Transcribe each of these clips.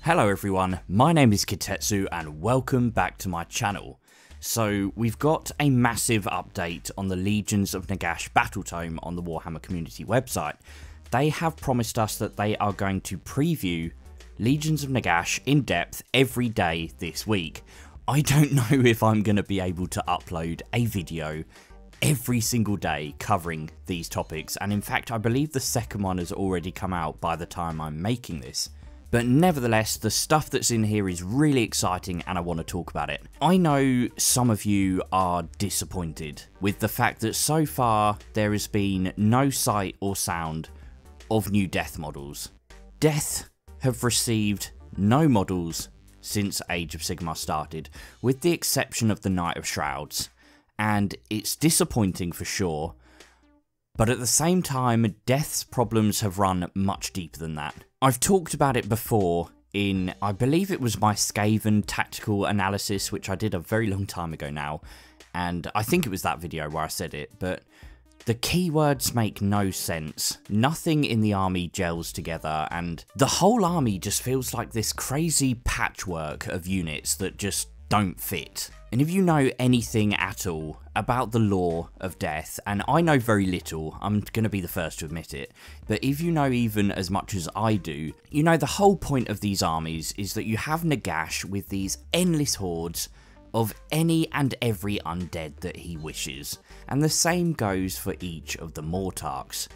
Hello everyone, my name is Kitetsu and welcome back to my channel. So we've got a massive update on the Legions of Nagash Battletome on the Warhammer community website. They have promised us that they are going to preview Legions of Nagash in depth every day this week. I don't know if I'm going to be able to upload a video every single day covering these topics, and in fact I believe the second one has already come out by the time I'm making this. But nevertheless, the stuff that's in here is really exciting and I want to talk about it. I know some of you are disappointed with the fact that so far there has been no sight or sound of new Death models. Death have received no models since Age of Sigmar started, with the exception of the Knight of Shrouds, and it's disappointing for sure, but at the same time, Death's problems have run much deeper than that. I've talked about it before in, I believe it was my Skaven tactical analysis, which I did a very long time ago now, and I think it was that video where I said it, but the keywords make no sense. Nothing in the army gels together, and the whole army just feels like this crazy patchwork of units that just don't fit. And if you know anything at all about the lore of Death, and I know very little, I'm going to be the first to admit it, but if you know even as much as I do, you know the whole point of these armies is that you have Nagash with these endless hordes of any and every undead that he wishes, and the same goes for each of the Mortarchs.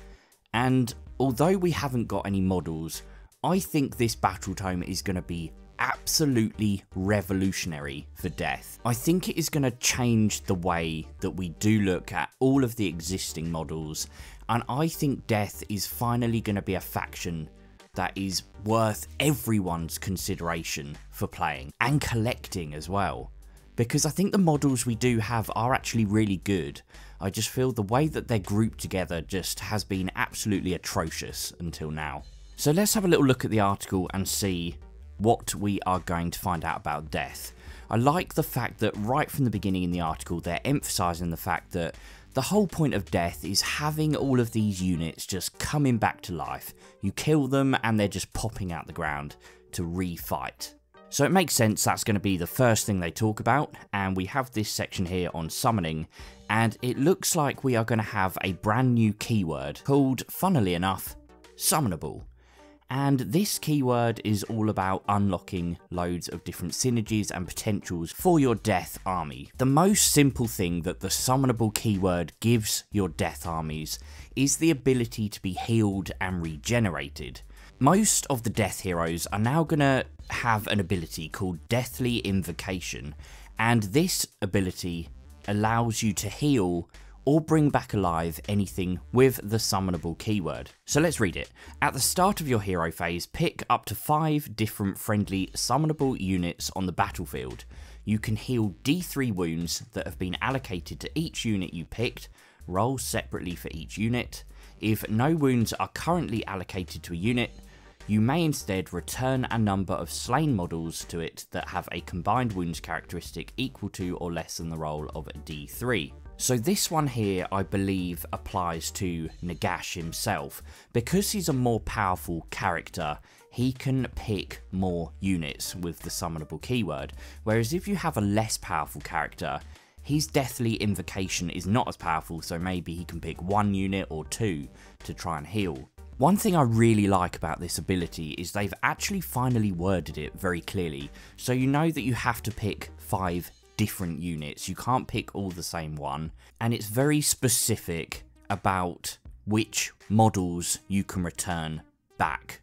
And although we haven't got any models, I think this Battletome is going to be absolutely revolutionary for Death. I think it is going to change the way that we do look at all of the existing models, and I think Death is finally going to be a faction that is worth everyone's consideration for playing and collecting as well. Because I think the models we do have are actually really good. I just feel the way that they're grouped together just has been absolutely atrocious until now. So let's have a little look at the article and see what we are going to find out about Death. I like the fact that right from the beginning in the article they're emphasising the fact that the whole point of Death is having all of these units just coming back to life. You kill them and they're just popping out the ground to re-fight. So it makes sense that's going to be the first thing they talk about, and we have this section here on summoning, and it looks like we are going to have a brand new keyword called, funnily enough, summonable. And this keyword is all about unlocking loads of different synergies and potentials for your Death army. The most simple thing that the summonable keyword gives your Death armies is the ability to be healed and regenerated. Most of the Death heroes are now going to have an ability called Deathly Invocation, and this ability allows you to heal or bring back alive anything with the summonable keyword. So let's read it. At the start of your hero phase, pick up to 5 different friendly summonable units on the battlefield. You can heal D3 wounds that have been allocated to each unit you picked, roll separately for each unit. If no wounds are currently allocated to a unit, you may instead return a number of slain models to it that have a combined wounds characteristic equal to or less than the roll of a D3. So this one here, I believe, applies to Nagash himself. Because he's a more powerful character, he can pick more units with the summonable keyword. Whereas if you have a less powerful character, his Deathly Invocation is not as powerful, so maybe he can pick 1 unit or 2 to try and heal. One thing I really like about this ability is they've actually finally worded it very clearly, so you know that you have to pick 5 different units. You can't pick all the same one, and it's very specific about which models you can return back.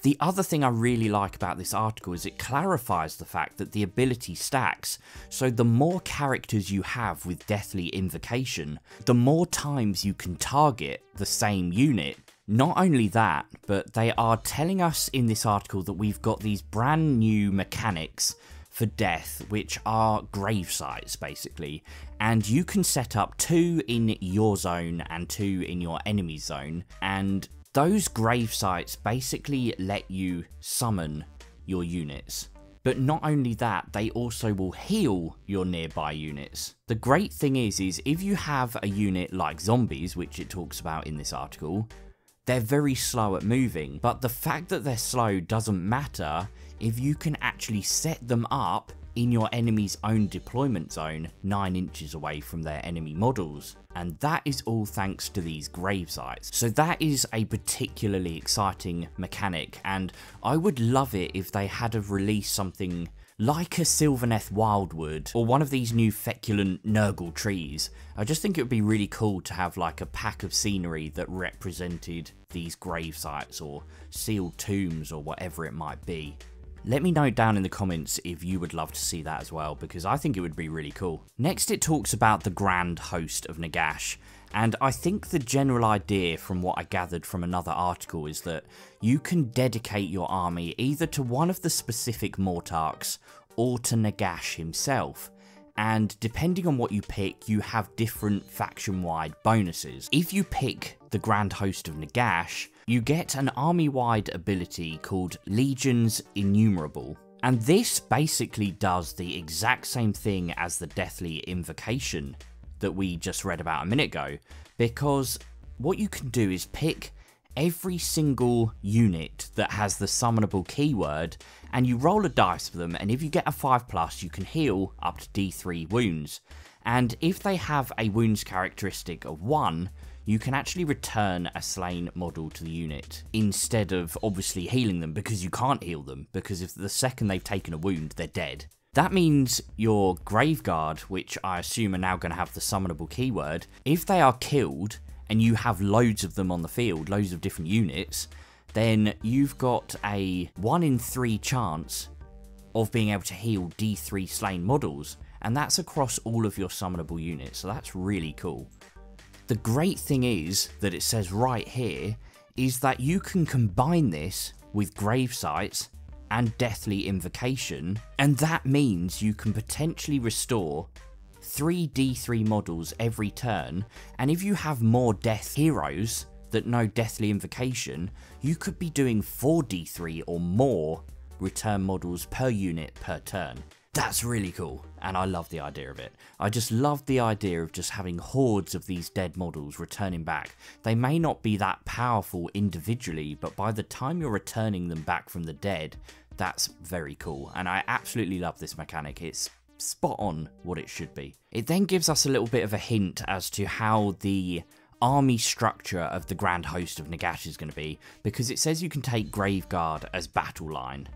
The other thing I really like about this article is it clarifies the fact that the ability stacks, so the more characters you have with Deathly Invocation, the more times you can target the same unit. Not only that, but they are telling us in this article that we've got these brand new mechanics for Death, which are grave sites basically, and you can set up 2 in your zone and 2 in your enemy's zone, and those grave sites basically let you summon your units. But not only that, they also will heal your nearby units. The great thing is if you have a unit like zombies, which it talks about in this article, they're very slow at moving, but the fact that they're slow doesn't matter if you can actually set them up in your enemy's own deployment zone 9 inches away from their enemy models. And that is all thanks to these grave sites. So that is a particularly exciting mechanic, and I would love it if they had have released something like a Sylvaneth Wildwood or one of these new feculent Nurgle trees. I just think it would be really cool to have like a pack of scenery that represented these grave sites or sealed tombs or whatever it might be. Let me know down in the comments if you would love to see that as well, because I think it would be really cool. Next it talks about the Grand Host of Nagash, and I think the general idea from what I gathered from another article is that you can dedicate your army either to one of the specific Mortarchs or to Nagash himself. And depending on what you pick, you have different faction-wide bonuses. If you pick the Grand Host of Nagash, you get an army-wide ability called Legions Innumerable. And this basically does the exact same thing as the Deathly Invocation that we just read about a minute ago, because what you can do is pick every single unit that has the summonable keyword, and you roll a dice for them, and if you get a 5+, you can heal up to D3 wounds. And if they have a wounds characteristic of 1, you can actually return a slain model to the unit, instead of obviously healing them, because you can't heal them, because if the second they've taken a wound, they're dead. That means your Graveguard, which I assume are now going to have the summonable keyword, if they are killed, and you have loads of them on the field, loads of different units, then you've got a 1 in 3 chance of being able to heal D3 slain models, and that's across all of your summonable units, so that's really cool. The great thing is that it says right here is that you can combine this with grave sites and Deathly Invocation, and that means you can potentially restore 3 D3 models every turn, and if you have more death heroes that know Deathly Invocation, you could be doing 4 D3 or more return models per unit per turn. That's really cool, and I love the idea of it. I just love the idea of just having hordes of these dead models returning back. They may not be that powerful individually, but by the time you're returning them back from the dead, that's very cool, and I absolutely love this mechanic. It's spot on what it should be. It then gives us a little bit of a hint as to how the army structure of the Grand Host of Nagash is going to be, because it says you can take Graveguard as battle line.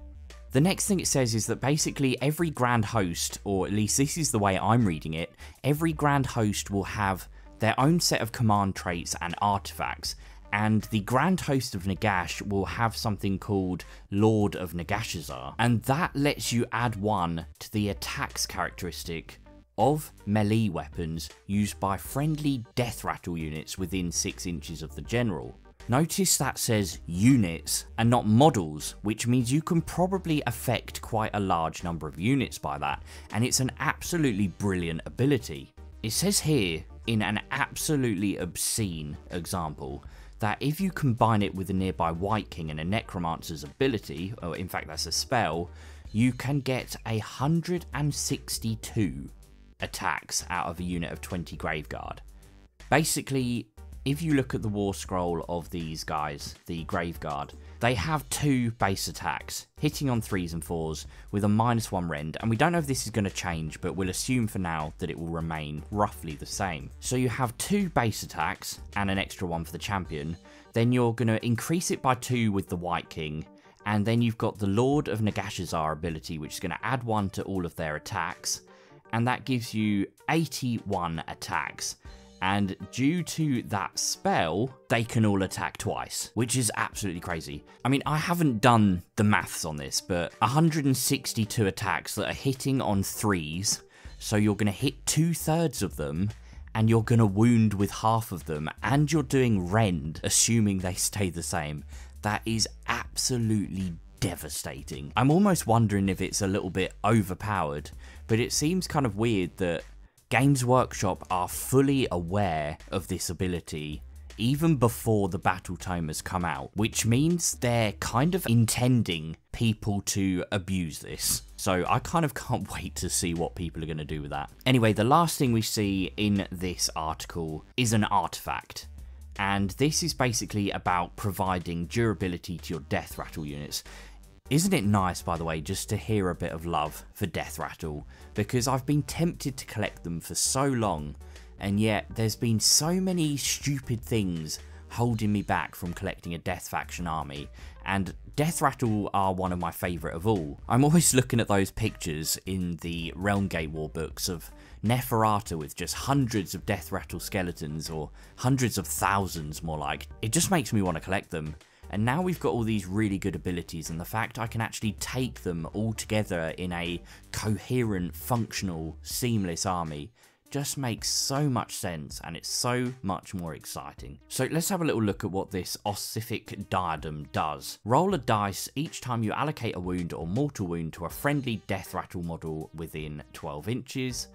The next thing it says is that basically every Grand Host, or at least this is the way I'm reading it, every Grand Host will have their own set of command traits and artifacts, and the Grand Host of Nagash will have something called Lord of Nagashazar, and that lets you add 1 to the attacks characteristic of melee weapons used by friendly death rattle units within 6 inches of the general. Notice that says units and not models, which means you can probably affect quite a large number of units by that, and it's an absolutely brilliant ability. It says here, in an absolutely obscene example, that if you combine it with a nearby White King and a Necromancer's ability, or in fact that's a spell, you can get 162 attacks out of a unit of 20 Graveguard. Basically, if you look at the war scroll of these guys, the Graveguard, they have 2 base attacks, hitting on 3s and 4s with a -1 rend, and we don't know if this is going to change, but we'll assume for now that it will remain roughly the same. So you have 2 base attacks and an extra 1 for the champion, then you're going to increase it by 2 with the White King, and then you've got the Lord of Nagashazar ability, which is going to add 1 to all of their attacks, and that gives you 81 attacks. And due to that spell, they can all attack twice, which is absolutely crazy. I mean, I haven't done the maths on this, but 162 attacks that are hitting on 3s, so you're going to hit 2/3 of them, and you're going to wound with half of them, and you're doing rend, assuming they stay the same. That is absolutely devastating. I'm almost wondering if it's a little bit overpowered, but it seems kind of weird that Games Workshop are fully aware of this ability even before the Battletome has come out, which means they're kind of intending people to abuse this. So I kind of can't wait to see what people are going to do with that. Anyway, the last thing we see in this article is an artifact. and this is basically about providing durability to your Death Rattle units. Isn't it nice, by the way, just to hear a bit of love for Death Rattle, because I've been tempted to collect them for so long, and yet there's been so many stupid things holding me back from collecting a Death Faction army, and Death Rattle are one of my favourite of all. I'm always looking at those pictures in the Realmgate War books of Neferata with just hundreds of Death Rattle skeletons, or hundreds of thousands more like. It just makes me want to collect them. And now we've got all these really good abilities, and the fact I can actually take them all together in a coherent, functional, seamless army just makes so much sense, and it's so much more exciting. So let's have a little look at what this Ossific Diadem does. Roll a dice each time you allocate a wound or mortal wound to a friendly Death Rattle model within 12 inches.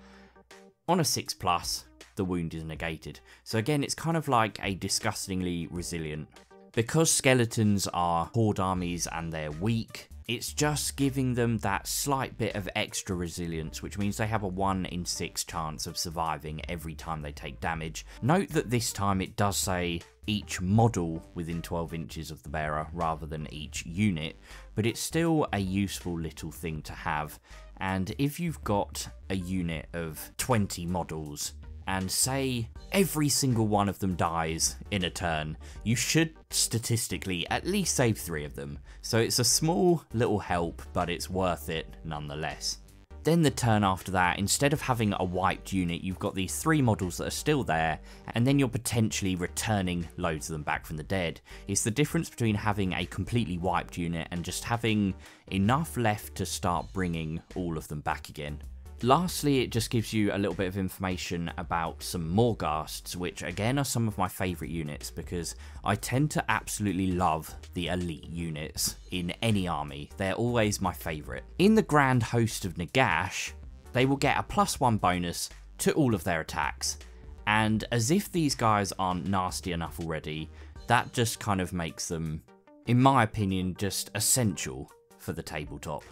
On a 6+, the wound is negated. So again, it's kind of like a disgustingly resilient. Because skeletons are horde armies and they're weak, it's just giving them that slight bit of extra resilience, which means they have a 1 in 6 chance of surviving every time they take damage. Note that this time it does say each model within 12 inches of the bearer rather than each unit, but it's still a useful little thing to have. And if you've got a unit of 20 models, and say every single one of them dies in a turn, you should statistically at least save 3 of them. So it's a small little help, but it's worth it nonetheless. Then the turn after that, instead of having a wiped unit, you've got these 3 models that are still there, and then you're potentially returning loads of them back from the dead. It's the difference between having a completely wiped unit and just having enough left to start bringing all of them back again. Lastly, it just gives you a little bit of information about some Morghasts, which again are some of my favourite units, because I tend to absolutely love the elite units in any army. They're always my favourite. In the Grand Host of Nagash, they will get a +1 bonus to all of their attacks, and as if these guys aren't nasty enough already, that just kind of makes them, in my opinion, just essential for the tabletop.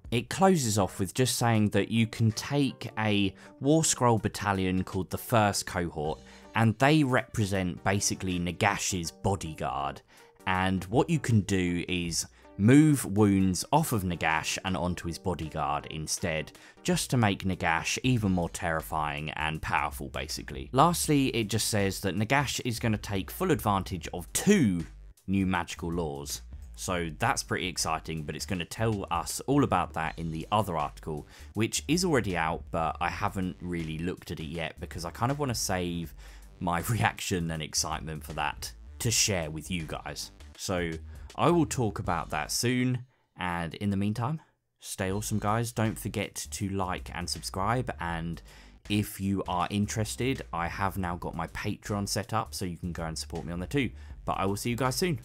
It closes off with just saying that you can take a War Scroll battalion called the First Cohort, and they represent basically Nagash's bodyguard, and what you can do is move wounds off of Nagash and onto his bodyguard instead, just to make Nagash even more terrifying and powerful basically. Lastly, it just says that Nagash is going to take full advantage of 2 new magical laws. So that's pretty exciting, but it's going to tell us all about that in the other article, which is already out, but I haven't really looked at it yet because I kind of want to save my reaction and excitement for that to share with you guys. So I will talk about that soon, and in the meantime, stay awesome guys. Don't forget to like and subscribe, and if you are interested, I have now got my Patreon set up, so you can go and support me on there too. But I will see you guys soon.